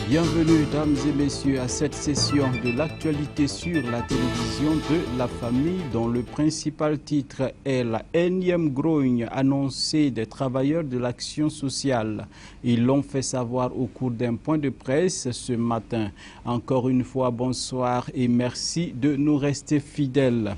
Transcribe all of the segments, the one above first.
Bienvenue, dames et messieurs, à cette session de l'actualité sur la télévision de la famille, dont le principal titre est la énième grogne annoncée des travailleurs de l'action sociale. Ils l'ont fait savoir au cours d'un point de presse ce matin. Encore une fois, bonsoir et merci de nous rester fidèles.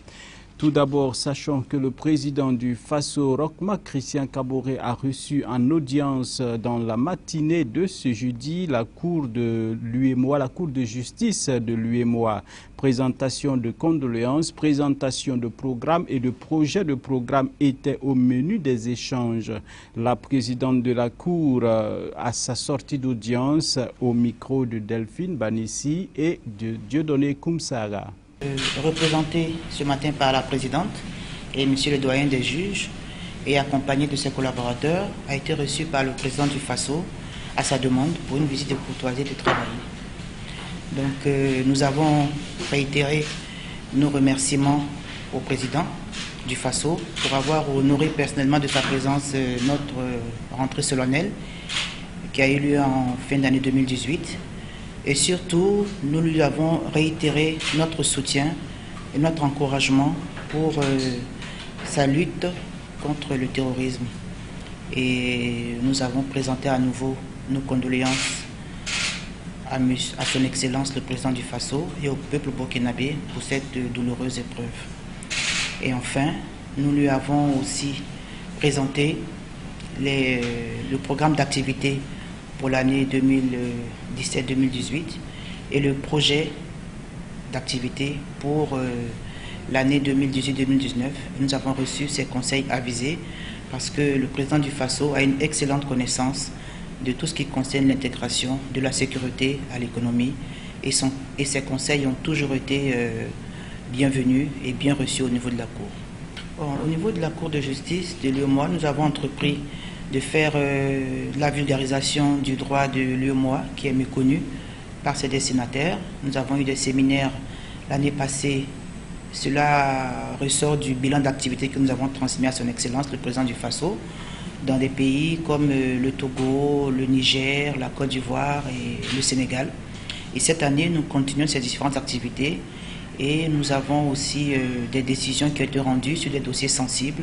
Tout d'abord, sachant que le président du FASO, Roch-Marc Christian Kaboré, a reçu en audience dans la matinée de ce jeudi la Cour de l'UEMOA, la Cour de justice de l'UEMOA. Présentation de condoléances, présentation de programmes et de projets de programmes étaient au menu des échanges. La présidente de la Cour, à sa sortie d'audience, au micro de Delphine Banissi et de Dieudonné Koumsara. Représenté ce matin par la présidente et monsieur le doyen des juges et accompagné de ses collaborateurs, a été reçu par le président du FASO à sa demande pour une visite de courtoisie de travail. Donc nous avons réitéré nos remerciements au président du FASO pour avoir honoré personnellement de sa présence notre rentrée solennelle qui a eu lieu en fin d'année 2018. Et surtout, nous lui avons réitéré notre soutien et notre encouragement pour sa lutte contre le terrorisme. Et nous avons présenté à nouveau nos condoléances à son Excellence le président du FASO et au peuple burkinabé pour cette douloureuse épreuve. Et enfin, nous lui avons aussi présenté le programme d'activité pour l'année 2017-2018 et le projet d'activité pour l'année 2018-2019. Nous avons reçu ces conseils avisés parce que le président du FASO a une excellente connaissance de tout ce qui concerne l'intégration de la sécurité à l'économie et ces conseils ont toujours été bienvenus et bien reçus au niveau de la Cour. Bon, au niveau de la Cour de justice de l'UEMOA, nous avons entrepris de faire la vulgarisation du droit de l'UEMOA qui est méconnu par ses destinataires. Nous avons eu des séminaires l'année passée. Cela ressort du bilan d'activité que nous avons transmis à son Excellence, le président du FASO, dans des pays comme le Togo, le Niger, la Côte d'Ivoire et le Sénégal. Et cette année, nous continuons ces différentes activités et nous avons aussi des décisions qui ont été rendues sur des dossiers sensibles.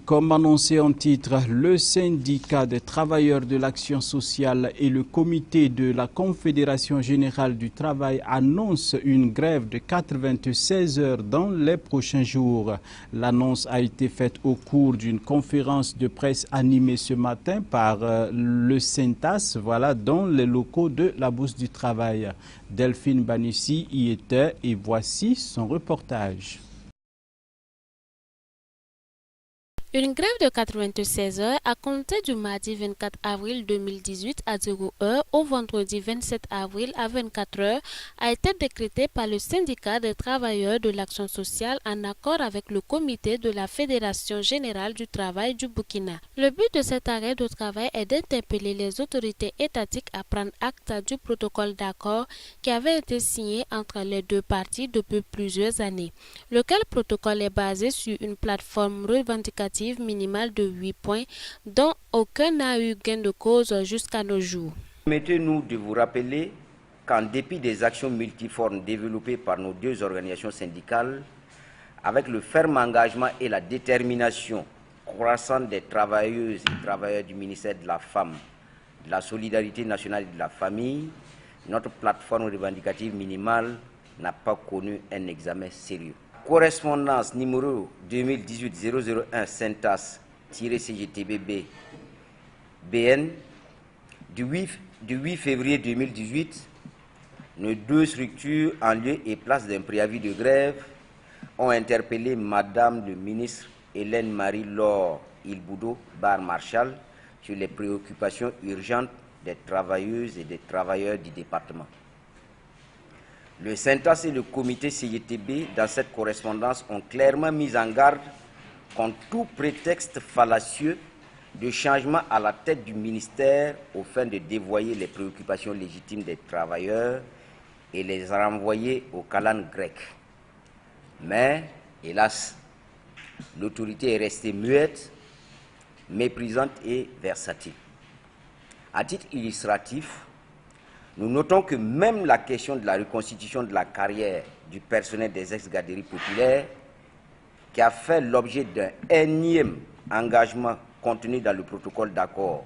Comme annoncé en titre, le syndicat des travailleurs de l'action sociale et le comité de la Confédération générale du travail annoncent une grève de 96 heures dans les prochains jours. L'annonce a été faite au cours d'une conférence de presse animée ce matin par le SYNTAS, dans les locaux de la Bourse du Travail. Delphine Banissi y était et voici son reportage. Une grève de 96 heures à compter du mardi 24 avril 2018 à 0 heure au vendredi 27 avril à 24 heures a été décrétée par le syndicat des travailleurs de l'action sociale en accord avec le comité de la Fédération générale du travail du Burkina. Le but de cet arrêt de travail est d'interpeller les autorités étatiques à prendre acte du protocole d'accord qui avait été signé entre les deux parties depuis plusieurs années. Lequel protocole est basé sur une plateforme revendicative minimale de 8 points dont aucun n'a eu gain de cause jusqu'à nos jours. Permettez-nous de vous rappeler qu'en dépit des actions multiformes développées par nos deux organisations syndicales, avec le ferme engagement et la détermination croissante des travailleuses et travailleurs du ministère de la Femme, de la Solidarité nationale et de la Famille, notre plateforme revendicative minimale n'a pas connu un examen sérieux. Correspondance numéro 2018-001 SYNTAS-CGTBB BN du 8 février 2018, nos deux structures en lieu et place d'un préavis de grève ont interpellé Madame le ministre Hélène Marie Laure Ilboudo Bar Marshall sur les préoccupations urgentes des travailleuses et des travailleurs du département. Le SYNTAS et le comité CGTB, dans cette correspondance, ont clairement mis en garde contre tout prétexte fallacieux de changement à la tête du ministère aux fins de dévoyer les préoccupations légitimes des travailleurs et les renvoyer au calane grec. Mais, hélas, l'autorité est restée muette, méprisante et versatile. À titre illustratif, Nous notons que même la question de la reconstitution de la carrière du personnel des ex-garderies populaires, qui a fait l'objet d'un énième engagement contenu dans le protocole d'accord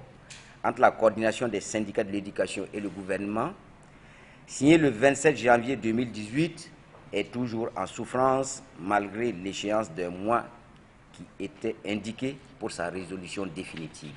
entre la coordination des syndicats de l'éducation et le gouvernement, signé le 27 janvier 2018, est toujours en souffrance malgré l'échéance d'un mois qui était indiquée pour sa résolution définitive.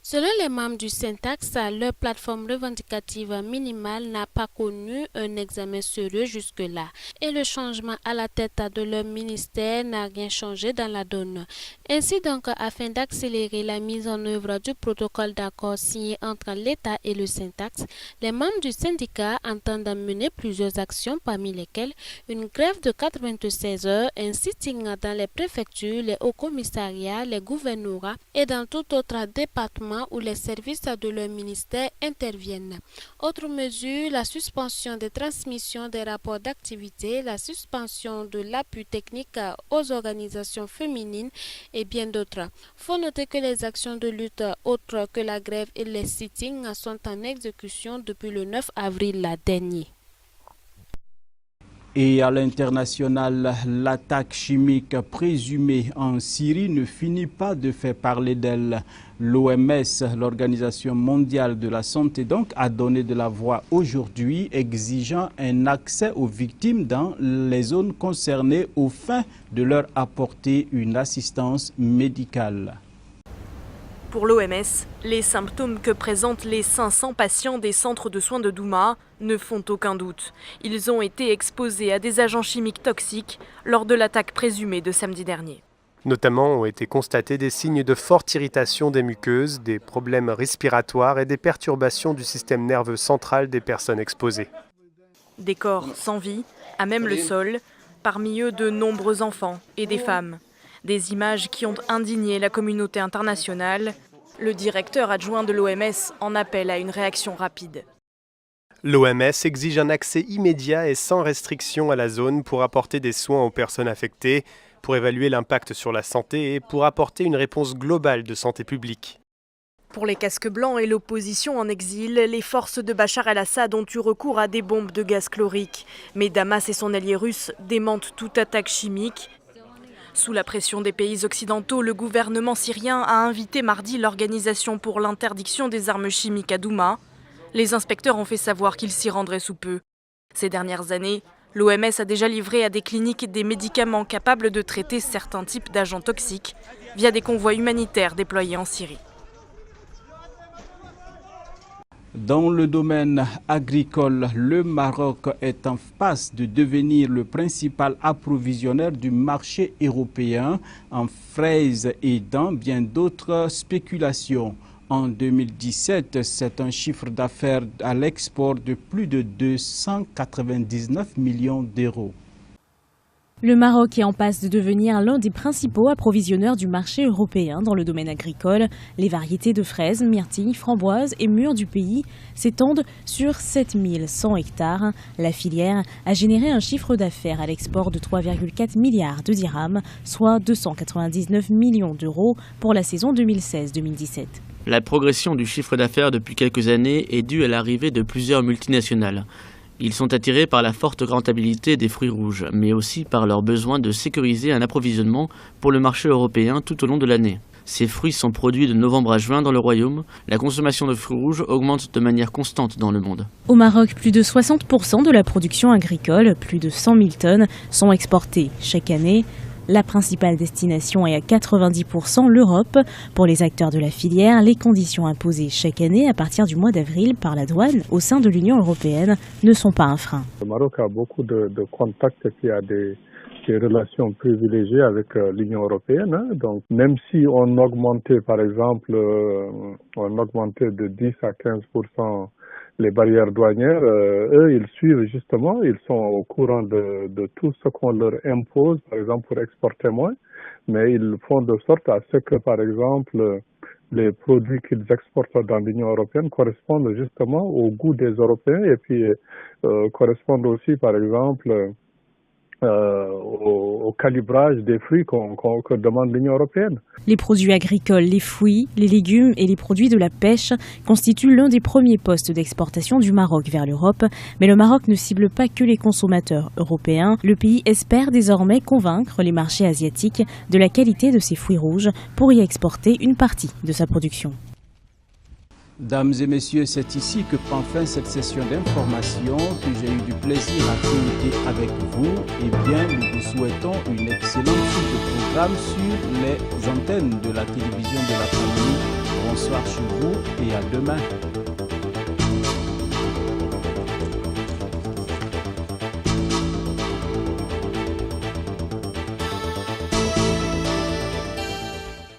Selon les membres du Syntax, leur plateforme revendicative minimale n'a pas connu un examen sérieux jusque-là et le changement à la tête de leur ministère n'a rien changé dans la donne. Ainsi donc, afin d'accélérer la mise en œuvre du protocole d'accord signé entre l'État et le Syntax, les membres du syndicat entendent mener plusieurs actions, parmi lesquelles une grève de 96 heures, un sitting dans les préfectures, les hauts commissariats, les gouvernorats et dans tout autre département où les services de leur ministère interviennent. Autre mesure, la suspension des transmissions des rapports d'activité, la suspension de l'appui technique aux organisations féminines et bien d'autres. Faut noter que les actions de lutte autres que la grève et les sittings sont en exécution depuis le 9 avril dernier. Et à l'international, l'attaque chimique présumée en Syrie ne finit pas de faire parler d'elle. L'OMS, l'Organisation mondiale de la santé, donc, a donné de la voix aujourd'hui, exigeant un accès aux victimes dans les zones concernées aux fins de leur apporter une assistance médicale. Pour l'OMS, les symptômes que présentent les 500 patients des centres de soins de Douma ne font aucun doute. Ils ont été exposés à des agents chimiques toxiques lors de l'attaque présumée de samedi dernier. Notamment ont été constatés des signes de forte irritation des muqueuses, des problèmes respiratoires et des perturbations du système nerveux central des personnes exposées. Des corps sans vie, à même le sol, parmi eux de nombreux enfants et des femmes. Des images qui ont indigné la communauté internationale. Le directeur adjoint de l'OMS en appelle à une réaction rapide. L'OMS exige un accès immédiat et sans restriction à la zone pour apporter des soins aux personnes affectées, pour évaluer l'impact sur la santé et pour apporter une réponse globale de santé publique. Pour les casques blancs et l'opposition en exil, les forces de Bachar el-Assad ont eu recours à des bombes de gaz chlorique. Mais Damas et son allié russe démentent toute attaque chimique. Sous la pression des pays occidentaux, le gouvernement syrien a invité mardi l'Organisation pour l'interdiction des armes chimiques à Douma. Les inspecteurs ont fait savoir qu'ils s'y rendraient sous peu. Ces dernières années, l'OMS a déjà livré à des cliniques des médicaments capables de traiter certains types d'agents toxiques via des convois humanitaires déployés en Syrie. Dans le domaine agricole, le Maroc est en passe de devenir le principal approvisionnaire du marché européen en fraises et dans bien d'autres spéculations. En 2017, c'est un chiffre d'affaires à l'export de plus de 299 millions d'euros. Le Maroc est en passe de devenir l'un des principaux approvisionneurs du marché européen dans le domaine agricole. Les variétés de fraises, myrtilles, framboises et mûres du pays s'étendent sur 7100 hectares. La filière a généré un chiffre d'affaires à l'export de 3,4 milliards de dirhams, soit 299 millions d'euros pour la saison 2016-2017. La progression du chiffre d'affaires depuis quelques années est due à l'arrivée de plusieurs multinationales. Ils sont attirés par la forte rentabilité des fruits rouges, mais aussi par leur besoin de sécuriser un approvisionnement pour le marché européen tout au long de l'année. Ces fruits sont produits de novembre à juin dans le royaume. La consommation de fruits rouges augmente de manière constante dans le monde. Au Maroc, plus de 60% de la production agricole, plus de 100 000 tonnes, sont exportées chaque année. La principale destination est à 90% l'Europe. Pour les acteurs de la filière, les conditions imposées chaque année à partir du mois d'avril par la douane au sein de l'Union européenne ne sont pas un frein. Le Maroc a beaucoup de contacts et puis a des relations privilégiées avec l'Union européenne. Donc même si on augmentait par exemple de 10 à 15% les barrières douanières, eux, ils suivent justement, ils sont au courant de tout ce qu'on leur impose, par exemple pour exporter moins, mais ils font de sorte à ce que, par exemple, les produits qu'ils exportent dans l'Union européenne correspondent justement au goût des Européens et puis correspondent aussi, par exemple, au calibrage des fruits que demande l'Union européenne. Les produits agricoles, les fruits, les légumes et les produits de la pêche constituent l'un des premiers postes d'exportation du Maroc vers l'Europe. Mais le Maroc ne cible pas que les consommateurs européens. Le pays espère désormais convaincre les marchés asiatiques de la qualité de ses fruits rouges pour y exporter une partie de sa production. Dames et messieurs, c'est ici que prend fin cette session d'information que j'ai eu du plaisir à communiquer avec vous. Eh bien, nous vous souhaitons une excellente suite de programme sur les antennes de la télévision de la famille. Bonsoir chez vous et à demain.